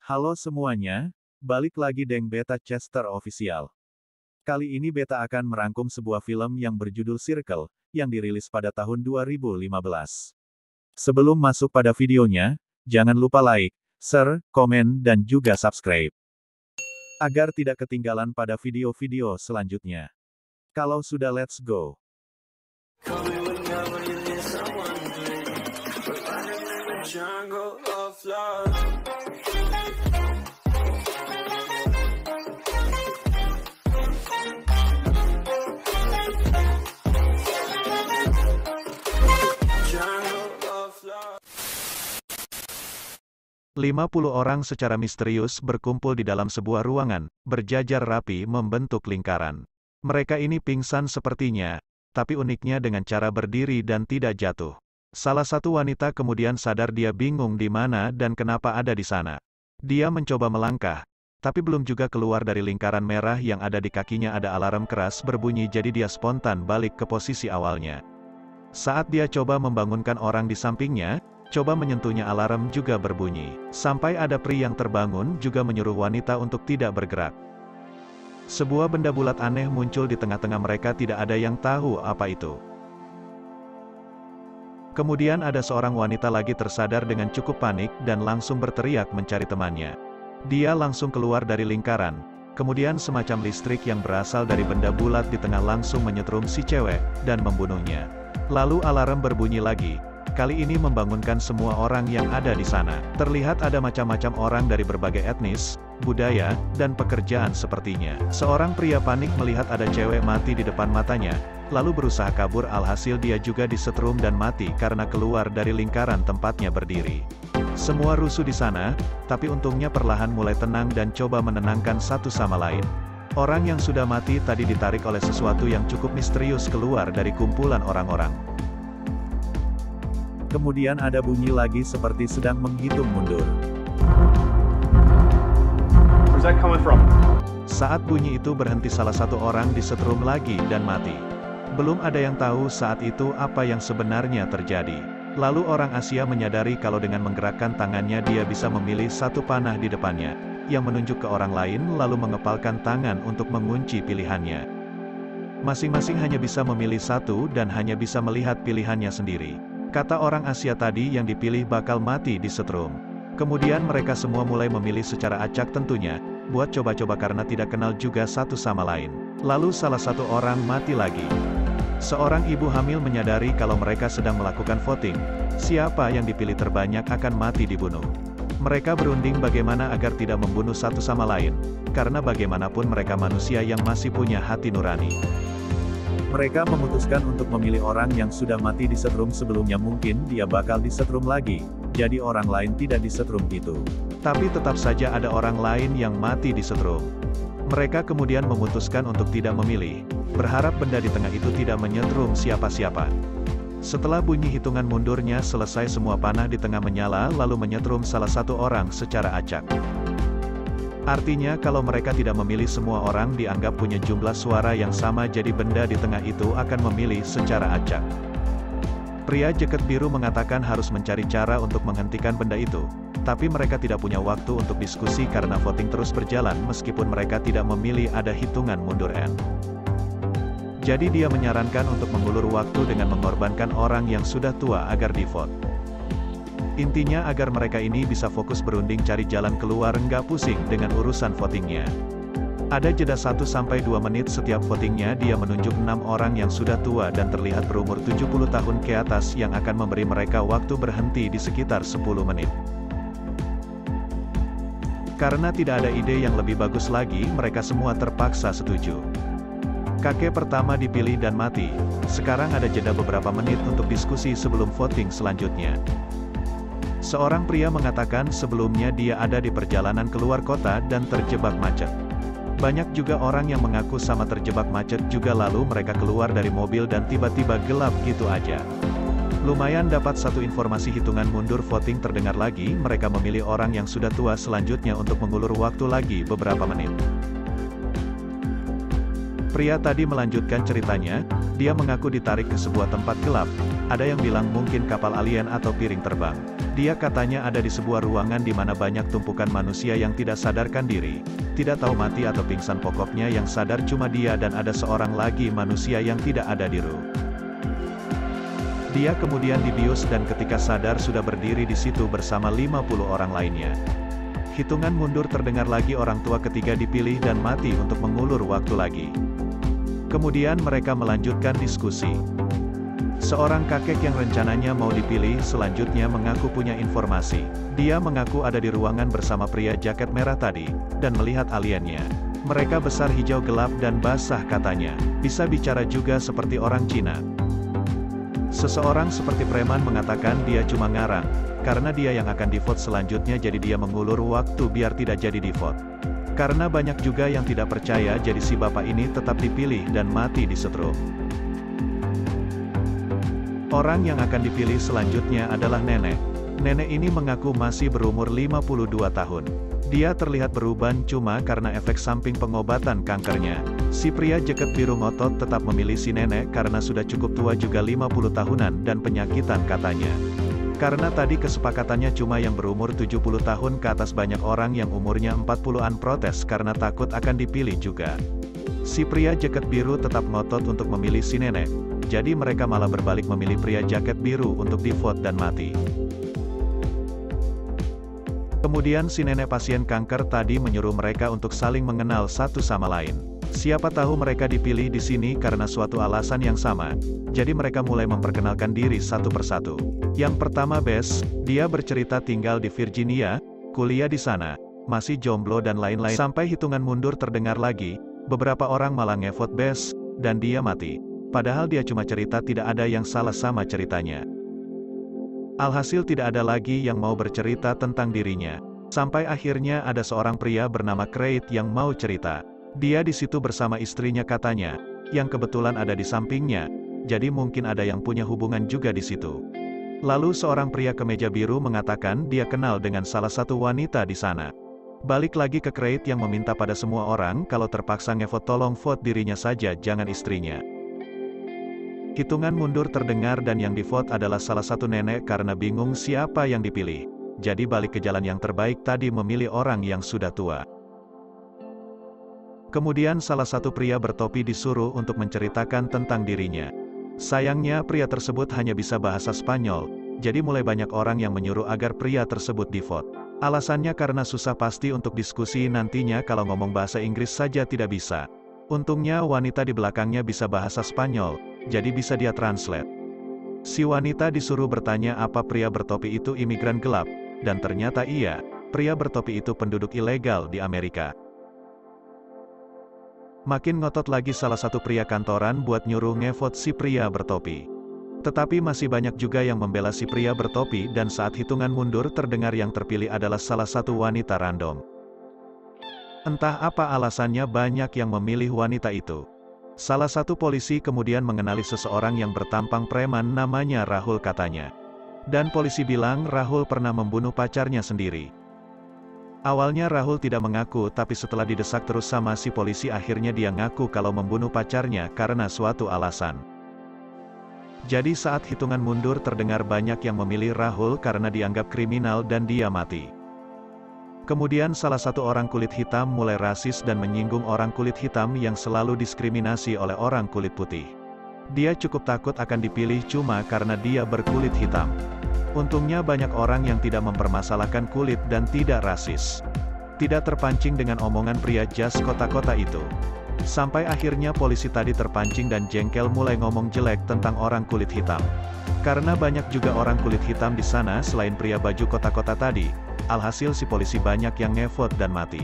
Halo semuanya, balik lagi Deng Beta Chester Official. Kali ini Beta akan merangkum sebuah film yang berjudul Circle, yang dirilis pada tahun 2015. Sebelum masuk pada videonya, jangan lupa like, share, komen, dan juga subscribe. Agar tidak ketinggalan pada video-video selanjutnya. Kalau sudah, let's go. 50 orang secara misterius berkumpul di dalam sebuah ruangan, berjajar rapi membentuk lingkaran. Mereka ini pingsan sepertinya, tapi uniknya dengan cara berdiri dan tidak jatuh. Salah satu wanita kemudian sadar dia bingung di mana dan kenapa ada di sana. Dia mencoba melangkah, tapi belum juga keluar dari lingkaran merah yang ada di kakinya ada alarm keras berbunyi, jadi dia spontan balik ke posisi awalnya. Saat dia coba membangunkan orang di sampingnya, coba menyentuhnya, alarm juga berbunyi. Sampai ada pria yang terbangun juga menyuruh wanita untuk tidak bergerak. Sebuah benda bulat aneh muncul di tengah-tengah mereka, tidak ada yang tahu apa itu. Kemudian ada seorang wanita lagi tersadar dengan cukup panik dan langsung berteriak mencari temannya. Dia langsung keluar dari lingkaran. Kemudian semacam listrik yang berasal dari benda bulat di tengah langsung menyetrum si cewek dan membunuhnya. Lalu alarm berbunyi lagi. Kali ini membangunkan semua orang yang ada di sana. Terlihat ada macam-macam orang dari berbagai etnis, budaya, dan pekerjaan sepertinya. Seorang pria panik melihat ada cewek mati di depan matanya, lalu berusaha kabur, alhasil dia juga disetrum dan mati karena keluar dari lingkaran tempatnya berdiri. Semua rusuh di sana, tapi untungnya perlahan mulai tenang dan coba menenangkan satu sama lain. Orang yang sudah mati tadi ditarik oleh sesuatu yang cukup misterius keluar dari kumpulan orang-orang. Kemudian ada bunyi lagi seperti sedang menghitung mundur. Where's that coming from? Saat bunyi itu berhenti, salah satu orang disetrum lagi dan mati. Belum ada yang tahu saat itu apa yang sebenarnya terjadi. Lalu orang Asia menyadari kalau dengan menggerakkan tangannya dia bisa memilih satu panah di depannya, yang menunjuk ke orang lain lalu mengepalkan tangan untuk mengunci pilihannya. Masing-masing hanya bisa memilih satu dan hanya bisa melihat pilihannya sendiri. Kata orang Asia tadi yang dipilih bakal mati disetrum. Kemudian mereka semua mulai memilih secara acak tentunya, buat coba-coba karena tidak kenal juga satu sama lain. Lalu salah satu orang mati lagi. Seorang ibu hamil menyadari kalau mereka sedang melakukan voting. Siapa yang dipilih terbanyak akan mati dibunuh. Mereka berunding bagaimana agar tidak membunuh satu sama lain, karena bagaimanapun mereka manusia yang masih punya hati nurani. Mereka memutuskan untuk memilih orang yang sudah mati disetrum sebelumnya, mungkin dia bakal disetrum lagi, jadi orang lain tidak disetrum gitu. Tapi tetap saja ada orang lain yang mati disetrum. Mereka kemudian memutuskan untuk tidak memilih, berharap benda di tengah itu tidak menyetrum siapa-siapa. Setelah bunyi hitungan mundurnya selesai, semua panah di tengah menyala lalu menyetrum salah satu orang secara acak. Artinya kalau mereka tidak memilih, semua orang dianggap punya jumlah suara yang sama, jadi benda di tengah itu akan memilih secara acak. Pria jaket biru mengatakan harus mencari cara untuk menghentikan benda itu, tapi mereka tidak punya waktu untuk diskusi karena voting terus berjalan meskipun mereka tidak memilih, ada hitungan mundur N. Jadi dia menyarankan untuk mengulur waktu dengan mengorbankan orang yang sudah tua agar di-vote. Intinya agar mereka ini bisa fokus berunding cari jalan keluar, nggak pusing dengan urusan votingnya. Ada jeda 1-2 menit setiap votingnya. Dia menunjuk 6 orang yang sudah tua dan terlihat berumur 70 tahun ke atas yang akan memberi mereka waktu berhenti di sekitar 10 menit. Karena tidak ada ide yang lebih bagus lagi, mereka semua terpaksa setuju. Kakek pertama dipilih dan mati. Sekarang ada jeda beberapa menit untuk diskusi sebelum voting selanjutnya. Seorang pria mengatakan sebelumnya dia ada di perjalanan keluar kota dan terjebak macet. Banyak juga orang yang mengaku sama terjebak macet juga, lalu mereka keluar dari mobil dan tiba-tiba gelap gitu aja. Lumayan dapat satu informasi. Hitungan mundur voting terdengar lagi, mereka memilih orang yang sudah tua selanjutnya untuk mengulur waktu lagi beberapa menit. Pria tadi melanjutkan ceritanya, dia mengaku ditarik ke sebuah tempat gelap, ada yang bilang mungkin kapal alien atau piring terbang. Dia katanya ada di sebuah ruangan di mana banyak tumpukan manusia yang tidak sadarkan diri. Tidak tahu mati atau pingsan, pokoknya yang sadar cuma dia dan ada seorang lagi manusia yang tidak ada di room. Dia kemudian dibius dan ketika sadar sudah berdiri di situ bersama 50 orang lainnya. Hitungan mundur terdengar lagi, orang tua ketiga dipilih dan mati untuk mengulur waktu lagi. Kemudian mereka melanjutkan diskusi. Seorang kakek yang rencananya mau dipilih selanjutnya mengaku punya informasi. Dia mengaku ada di ruangan bersama pria jaket merah tadi, dan melihat aliennya. Mereka besar, hijau, gelap, dan basah katanya. Bisa bicara juga seperti orang Cina. Seseorang seperti preman mengatakan dia cuma ngarang, karena dia yang akan di-vote selanjutnya, jadi dia mengulur waktu biar tidak jadi di-vote. Karena banyak juga yang tidak percaya, jadi si bapak ini tetap dipilih dan mati disetrum. Orang yang akan dipilih selanjutnya adalah nenek. Nenek ini mengaku masih berumur 52 tahun. Dia terlihat beruban cuma karena efek samping pengobatan kankernya. Si pria jaket biru ngotot tetap memilih si nenek karena sudah cukup tua juga, 50 tahunan dan penyakitan katanya. Karena tadi kesepakatannya cuma yang berumur 70 tahun ke atas, banyak orang yang umurnya 40-an protes karena takut akan dipilih juga. Si pria jaket biru tetap ngotot untuk memilih si nenek. Jadi mereka malah berbalik memilih pria jaket biru untuk di-vote dan mati. Kemudian si nenek pasien kanker tadi menyuruh mereka untuk saling mengenal satu sama lain. Siapa tahu mereka dipilih di sini karena suatu alasan yang sama. Jadi mereka mulai memperkenalkan diri satu persatu. Yang pertama Bess, dia bercerita tinggal di Virginia, kuliah di sana, masih jomblo dan lain-lain. Sampai hitungan mundur terdengar lagi, beberapa orang malah ngevote Bess, dan dia mati. Padahal dia cuma cerita, tidak ada yang salah sama ceritanya. Alhasil tidak ada lagi yang mau bercerita tentang dirinya. Sampai akhirnya ada seorang pria bernama Craig yang mau cerita. Dia di situ bersama istrinya katanya, yang kebetulan ada di sampingnya, jadi mungkin ada yang punya hubungan juga di situ. Lalu seorang pria kemeja biru mengatakan dia kenal dengan salah satu wanita di sana. Balik lagi ke Craig yang meminta pada semua orang kalau terpaksa ngevote tolong vote dirinya saja, jangan istrinya. Hitungan mundur terdengar dan yang divote adalah salah satu nenek karena bingung siapa yang dipilih. Jadi balik ke jalan yang terbaik tadi, memilih orang yang sudah tua. Kemudian salah satu pria bertopi disuruh untuk menceritakan tentang dirinya. Sayangnya pria tersebut hanya bisa bahasa Spanyol, jadi mulai banyak orang yang menyuruh agar pria tersebut di-vote. Alasannya karena susah pasti untuk diskusi nantinya kalau ngomong bahasa Inggris saja tidak bisa. Untungnya wanita di belakangnya bisa bahasa Spanyol, jadi bisa dia translate. Si wanita disuruh bertanya apa pria bertopi itu imigran gelap, dan ternyata iya, pria bertopi itu penduduk ilegal di Amerika. Makin ngotot lagi salah satu pria kantoran buat nyuruh ngevote si pria bertopi. Tetapi masih banyak juga yang membela si pria bertopi dan saat hitungan mundur terdengar yang terpilih adalah salah satu wanita random. Entah apa alasannya banyak yang memilih wanita itu. Salah satu polisi kemudian mengenali seseorang yang bertampang preman namanya Rahul katanya. Dan polisi bilang Rahul pernah membunuh pacarnya sendiri. Awalnya Rahul tidak mengaku, tapi setelah didesak terus sama si polisi akhirnya dia ngaku kalau membunuh pacarnya karena suatu alasan. Jadi saat hitungan mundur terdengar banyak yang memilih Rahul karena dianggap kriminal dan dia mati. Kemudian salah satu orang kulit hitam mulai rasis dan menyinggung orang kulit hitam yang selalu diskriminasi oleh orang kulit putih. Dia cukup takut akan dipilih cuma karena dia berkulit hitam. Untungnya banyak orang yang tidak mempermasalahkan kulit dan tidak rasis. Tidak terpancing dengan omongan pria jas kota-kota itu. Sampai akhirnya polisi tadi terpancing dan jengkel mulai ngomong jelek tentang orang kulit hitam. Karena banyak juga orang kulit hitam di sana selain pria baju kota-kota tadi, alhasil si polisi banyak yang ngevote dan mati.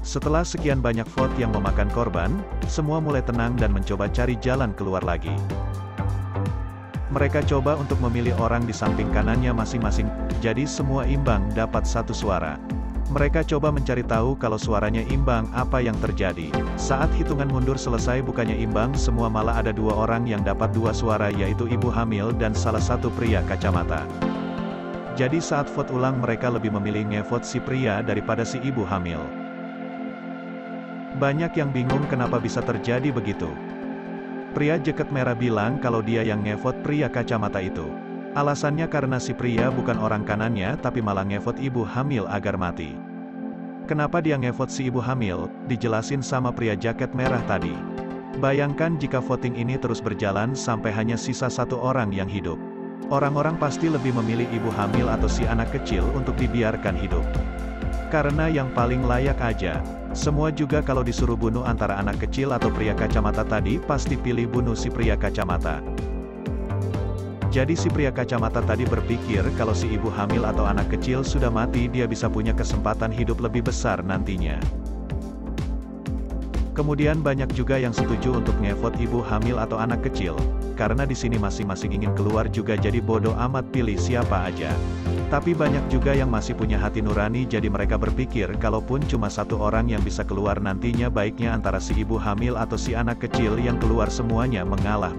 Setelah sekian banyak vote yang memakan korban, semua mulai tenang dan mencoba cari jalan keluar lagi. Mereka coba untuk memilih orang di samping kanannya masing-masing, jadi semua imbang dapat satu suara. Mereka coba mencari tahu kalau suaranya imbang apa yang terjadi. Saat hitungan mundur selesai bukannya imbang semua, malah ada dua orang yang dapat dua suara, yaitu ibu hamil dan salah satu pria kacamata. Jadi saat vote ulang mereka lebih memilih ngevote si pria daripada si ibu hamil. Banyak yang bingung kenapa bisa terjadi begitu. Pria jaket merah bilang kalau dia yang ngevote pria kacamata itu. Alasannya karena si pria bukan orang kanannya tapi malah ngevote ibu hamil agar mati. Kenapa dia ngevote si ibu hamil? Dijelasin sama pria jaket merah tadi. Bayangkan jika voting ini terus berjalan sampai hanya sisa satu orang yang hidup. Orang-orang pasti lebih memilih ibu hamil atau si anak kecil untuk dibiarkan hidup. Karena yang paling layak aja. Semua juga kalau disuruh bunuh antara anak kecil atau pria kacamata tadi pasti pilih bunuh si pria kacamata. Jadi si pria kacamata tadi berpikir kalau si ibu hamil atau anak kecil sudah mati dia bisa punya kesempatan hidup lebih besar nantinya. Kemudian banyak juga yang setuju untuk ngevote ibu hamil atau anak kecil, karena di sini masing-masing ingin keluar juga jadi bodoh amat pilih siapa aja. Tapi banyak juga yang masih punya hati nurani jadi mereka berpikir kalaupun cuma satu orang yang bisa keluar nantinya baiknya antara si ibu hamil atau si anak kecil yang keluar semuanya mengalah.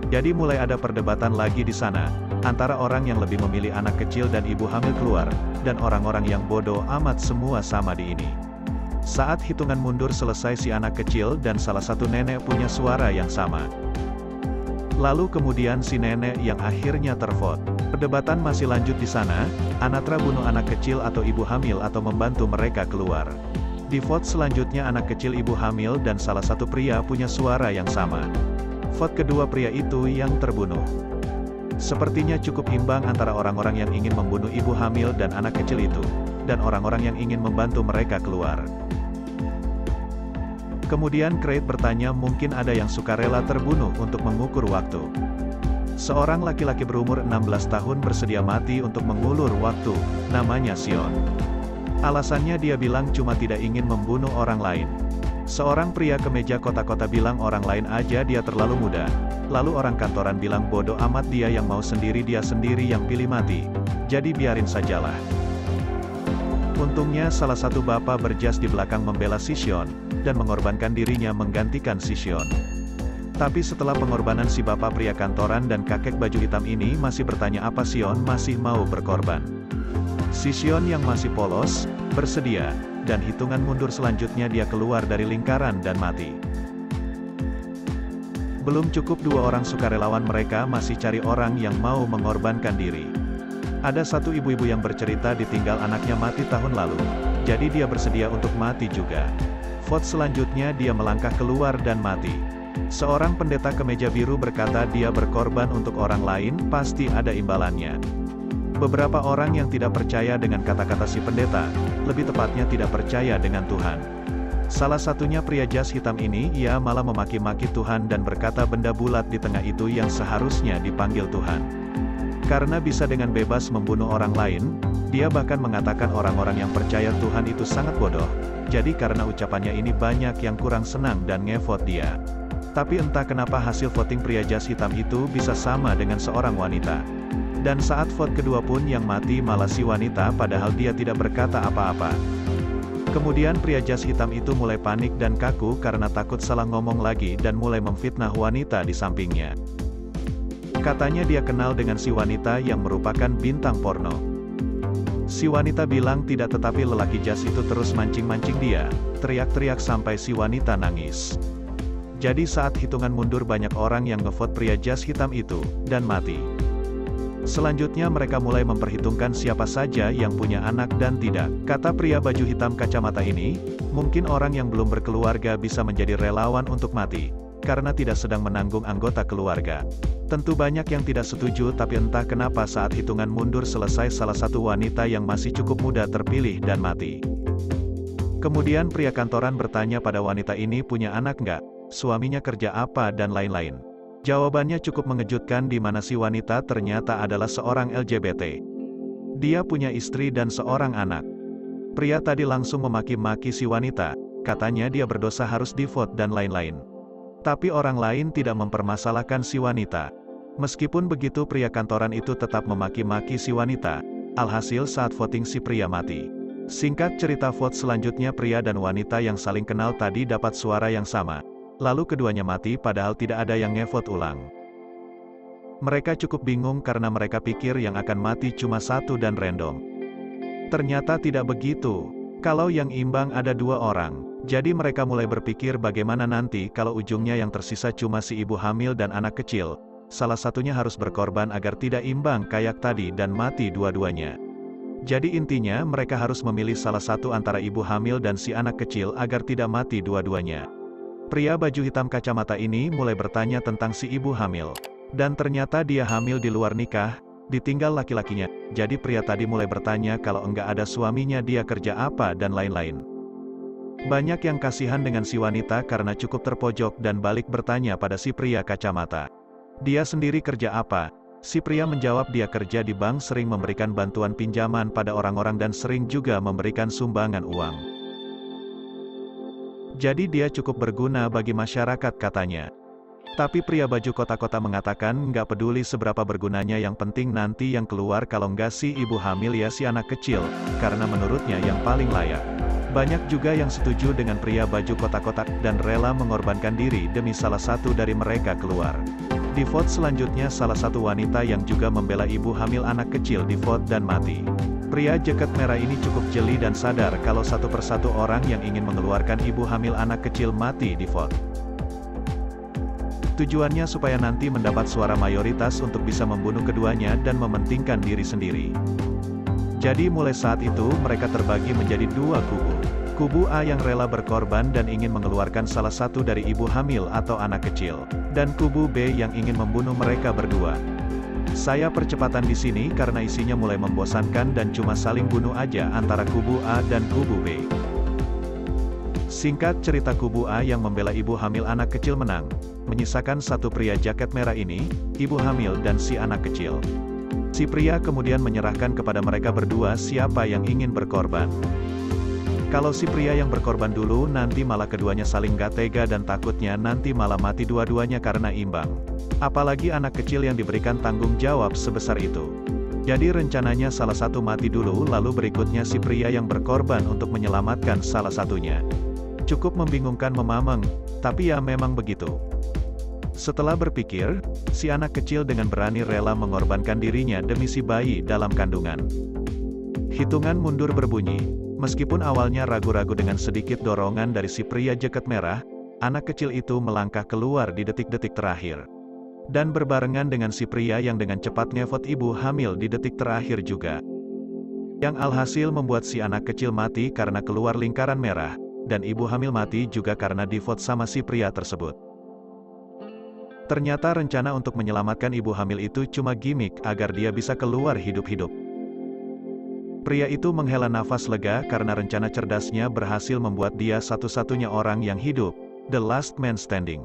Jadi mulai ada perdebatan lagi di sana, antara orang yang lebih memilih anak kecil dan ibu hamil keluar, dan orang-orang yang bodoh amat semua sama di ini. Saat hitungan mundur selesai si anak kecil dan salah satu nenek punya suara yang sama. Lalu kemudian si nenek yang akhirnya tervote. Perdebatan masih lanjut di sana, Anatra bunuh anak kecil atau ibu hamil atau membantu mereka keluar. Di vote selanjutnya anak kecil ibu hamil dan salah satu pria punya suara yang sama. Vote kedua pria itu yang terbunuh. Sepertinya cukup imbang antara orang-orang yang ingin membunuh ibu hamil dan anak kecil itu, dan orang-orang yang ingin membantu mereka keluar. Kemudian Craig bertanya mungkin ada yang sukarela terbunuh untuk mengukur waktu. Seorang laki-laki berumur 16 tahun bersedia mati untuk mengulur waktu, namanya Sion. Alasannya dia bilang cuma tidak ingin membunuh orang lain. Seorang pria kemeja kotak-kotak bilang orang lain aja dia terlalu muda. Lalu orang kantoran bilang bodoh amat dia yang mau sendiri dia sendiri yang pilih mati. Jadi biarin sajalah. Untungnya salah satu bapak berjas di belakang membela si Sion, dan mengorbankan dirinya menggantikan si Sion. Tapi setelah pengorbanan si bapak pria kantoran dan kakek baju hitam ini masih bertanya apa Sion masih mau berkorban. Si Sion yang masih polos, bersedia, dan hitungan mundur selanjutnya dia keluar dari lingkaran dan mati. Belum cukup dua orang sukarelawan mereka masih cari orang yang mau mengorbankan diri. Ada satu ibu-ibu yang bercerita ditinggal anaknya mati tahun lalu, jadi dia bersedia untuk mati juga. Vote selanjutnya dia melangkah keluar dan mati. Seorang pendeta kemeja biru berkata dia berkorban untuk orang lain pasti ada imbalannya. Beberapa orang yang tidak percaya dengan kata-kata si pendeta, lebih tepatnya tidak percaya dengan Tuhan. Salah satunya pria jas hitam ini, ia malah memaki-maki Tuhan dan berkata benda bulat di tengah itu yang seharusnya dipanggil Tuhan. Karena bisa dengan bebas membunuh orang lain, dia bahkan mengatakan orang-orang yang percaya Tuhan itu sangat bodoh. Jadi karena ucapannya ini banyak yang kurang senang dan ngevote dia. Tapi entah kenapa hasil voting pria jas hitam itu bisa sama dengan seorang wanita. Dan saat vote kedua pun yang mati malah si wanita padahal dia tidak berkata apa-apa. Kemudian pria jas hitam itu mulai panik dan kaku karena takut salah ngomong lagi dan mulai memfitnah wanita di sampingnya. Katanya dia kenal dengan si wanita yang merupakan bintang porno. Si wanita bilang tidak tetapi lelaki jas itu terus mancing-mancing dia, teriak-teriak sampai si wanita nangis. Jadi saat hitungan mundur banyak orang yang ngevote pria jas hitam itu, dan mati. Selanjutnya mereka mulai memperhitungkan siapa saja yang punya anak dan tidak. Kata pria baju hitam kacamata ini, mungkin orang yang belum berkeluarga bisa menjadi relawan untuk mati, karena tidak sedang menanggung anggota keluarga. Tentu banyak yang tidak setuju tapi entah kenapa saat hitungan mundur selesai salah satu wanita yang masih cukup muda terpilih dan mati. Kemudian pria kantoran bertanya pada wanita ini punya anak nggak, suaminya kerja apa dan lain-lain. Jawabannya cukup mengejutkan di mana si wanita ternyata adalah seorang LGBT. Dia punya istri dan seorang anak. Pria tadi langsung memaki-maki si wanita, katanya dia berdosa harus di-vote dan lain-lain. Tapi orang lain tidak mempermasalahkan si wanita. Meskipun begitu pria kantoran itu tetap memaki-maki si wanita. Alhasil saat voting si pria mati. Singkat cerita vote selanjutnya pria dan wanita yang saling kenal tadi dapat suara yang sama. Lalu keduanya mati padahal tidak ada yang ngevote ulang. Mereka cukup bingung karena mereka pikir yang akan mati cuma satu dan random. Ternyata tidak begitu. Kalau yang imbang ada dua orang. Jadi mereka mulai berpikir bagaimana nanti kalau ujungnya yang tersisa cuma si ibu hamil dan anak kecil. salah satunya harus berkorban agar tidak imbang kayak tadi dan mati dua-duanya. Jadi intinya mereka harus memilih salah satu antara ibu hamil dan si anak kecil agar tidak mati dua-duanya. Pria baju hitam kacamata ini mulai bertanya tentang si ibu hamil. Dan ternyata dia hamil di luar nikah, ditinggal laki-lakinya. Jadi pria tadi mulai bertanya kalau enggak ada suaminya dia kerja apa dan lain-lain. Banyak yang kasihan dengan si wanita karena cukup terpojok dan balik bertanya pada si pria kacamata. Dia sendiri kerja apa? Si pria menjawab dia kerja di bank, sering memberikan bantuan pinjaman pada orang-orang dan sering juga memberikan sumbangan uang. Jadi dia cukup berguna bagi masyarakat katanya. Tapi pria baju kotak-kotak mengatakan nggak peduli seberapa bergunanya, yang penting nanti yang keluar kalau nggak si ibu hamil ya si anak kecil, karena menurutnya yang paling layak. Banyak juga yang setuju dengan pria baju kotak-kotak dan rela mengorbankan diri demi salah satu dari mereka keluar. Di vote selanjutnya salah satu wanita yang juga membela ibu hamil anak kecil di vote dan mati. Pria jaket merah ini cukup jeli dan sadar kalau satu persatu orang yang ingin mengeluarkan ibu hamil anak kecil mati di vote. Tujuannya supaya nanti mendapat suara mayoritas untuk bisa membunuh keduanya dan mementingkan diri sendiri. Jadi mulai saat itu mereka terbagi menjadi dua kubu. Kubu A yang rela berkorban dan ingin mengeluarkan salah satu dari ibu hamil atau anak kecil. Dan kubu B yang ingin membunuh mereka berdua. Saya percepatan di sini karena isinya mulai membosankan dan cuma saling bunuh aja antara kubu A dan kubu B. Singkat cerita, kubu A yang membela ibu hamil anak kecil menang. Menyisakan satu pria jaket merah ini, ibu hamil dan si anak kecil. Si pria kemudian menyerahkan kepada mereka berdua siapa yang ingin berkorban. Kalau si pria yang berkorban dulu nanti malah keduanya saling gak tega dan takutnya nanti malah mati dua-duanya karena imbang. Apalagi anak kecil yang diberikan tanggung jawab sebesar itu. Jadi rencananya salah satu mati dulu lalu berikutnya si pria yang berkorban untuk menyelamatkan salah satunya. Cukup membingungkan memamang, tapi ya memang begitu. Setelah berpikir, si anak kecil dengan berani rela mengorbankan dirinya demi si bayi dalam kandungan. Hitungan mundur berbunyi. Meskipun awalnya ragu-ragu, dengan sedikit dorongan dari si pria jaket merah, anak kecil itu melangkah keluar di detik-detik terakhir. Dan berbarengan dengan si pria yang dengan cepat ngevot ibu hamil di detik terakhir juga. Yang alhasil membuat si anak kecil mati karena keluar lingkaran merah, dan ibu hamil mati juga karena divot sama si pria tersebut. Ternyata rencana untuk menyelamatkan ibu hamil itu cuma gimmick agar dia bisa keluar hidup-hidup. Pria itu menghela nafas lega karena rencana cerdasnya berhasil membuat dia satu-satunya orang yang hidup, the last man standing.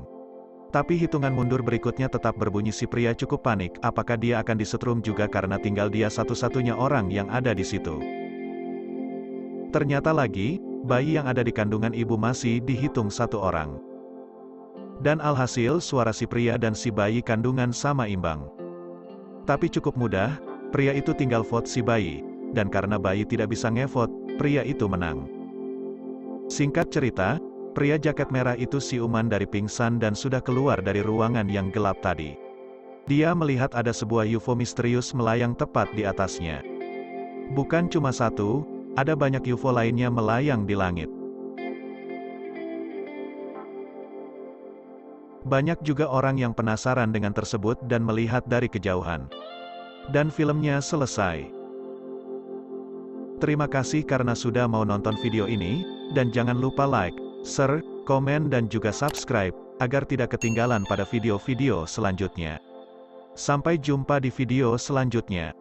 Tapi hitungan mundur berikutnya tetap berbunyi. Si pria cukup panik, apakah dia akan disetrum juga karena tinggal dia satu-satunya orang yang ada di situ. Ternyata lagi, bayi yang ada di kandungan ibu masih dihitung satu orang. Dan alhasil suara si pria dan si bayi kandungan sama imbang. Tapi cukup mudah, pria itu tinggal vote si bayi. Dan karena bayi tidak bisa ngevot, pria itu menang. Singkat cerita, pria jaket merah itu siuman dari pingsan dan sudah keluar dari ruangan yang gelap tadi. Dia melihat ada sebuah UFO misterius melayang tepat di atasnya. Bukan cuma satu, ada banyak UFO lainnya melayang di langit. Banyak juga orang yang penasaran dengan tersebut dan melihat dari kejauhan. Dan filmnya selesai. Terima kasih karena sudah mau nonton video ini, dan jangan lupa like, share, komen dan juga subscribe, agar tidak ketinggalan pada video-video selanjutnya. Sampai jumpa di video selanjutnya.